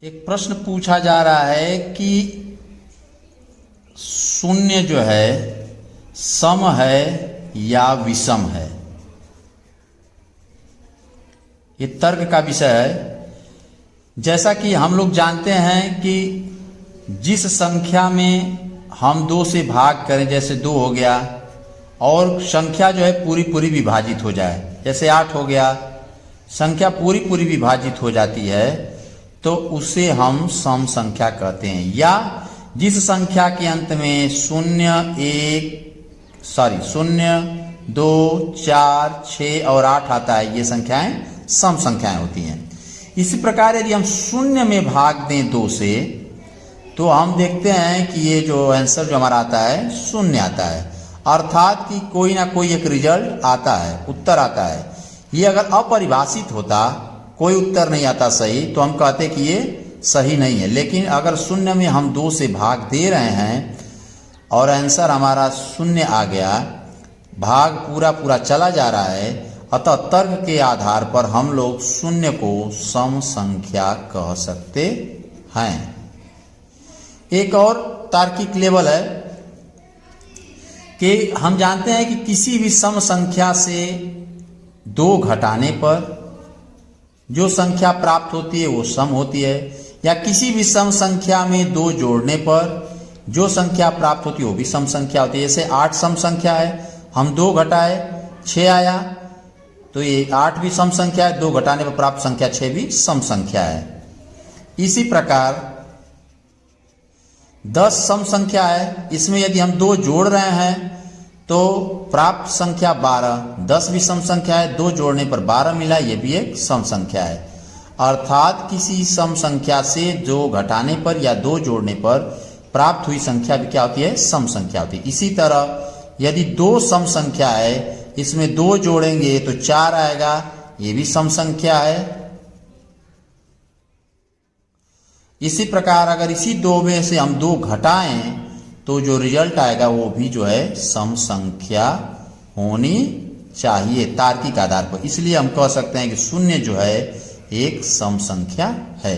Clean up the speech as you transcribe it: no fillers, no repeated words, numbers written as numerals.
एक प्रश्न पूछा जा रहा है कि शून्य जो है सम है या विषम है। ये तर्क का विषय है। जैसा कि हम लोग जानते हैं कि जिस संख्या में हम 2 से भाग करें, जैसे 2 हो गया, और संख्या जो है पूरी पूरी विभाजित हो जाए, जैसे 8 हो गया, संख्या पूरी पूरी विभाजित हो जाती है, तो उसे हम सम संख्या कहते हैं। या जिस संख्या के अंत में 0, 2, 4, 6 और 8 आता है, ये संख्याएं सम संख्याएं होती हैं। इसी प्रकार यदि हम शून्य में भाग दें 2 से, तो हम देखते हैं कि ये जो आंसर जो हमारा आता है शून्य आता है, अर्थात कि कोई ना कोई एक रिजल्ट आता है, उत्तर आता है। ये अगर अपरिभाषित होता, कोई उत्तर नहीं आता सही, तो हम कहते कि ये सही नहीं है। लेकिन अगर शून्य में हम 2 से भाग दे रहे हैं और आंसर हमारा शून्य आ गया, भाग पूरा पूरा चला जा रहा है, अतः तर्क के आधार पर हम लोग शून्य को सम संख्या कह सकते हैं। एक और तार्किक लेवल है कि हम जानते हैं कि किसी भी सम संख्या से 2 घटाने पर जो संख्या प्राप्त होती है वो सम होती है, या किसी भी सम संख्या में 2 जोड़ने पर जो संख्या प्राप्त होती है वो भी सम संख्या होती है। जैसे 8 सम संख्या है, हम 2 घटाए 6 आया, तो ये 8 भी सम संख्या है, 2 घटाने पर प्राप्त संख्या 6 भी सम संख्या है। इसी प्रकार 10 सम संख्या है, इसमें यदि हम 2 जोड़ रहे हैं तो प्राप्त संख्या 12, 10 भी सम संख्या है, 2 जोड़ने पर 12 मिला, ये भी एक सम संख्या है। अर्थात किसी सम संख्या से 2 घटाने पर या 2 जोड़ने पर प्राप्त हुई संख्या भी क्या होती है, सम संख्या होती है। इसी तरह यदि 2 सम संख्या है, इसमें 2 जोड़ेंगे तो 4 आएगा, ये भी सम संख्या है। इसी प्रकार अगर इसी 2 में से हम 2 घटाएं तो जो रिजल्ट आएगा वो भी जो है सम संख्या होनी चाहिए तार्किक आधार पर। इसलिए हम कह सकते हैं कि शून्य जो है एक सम संख्या है।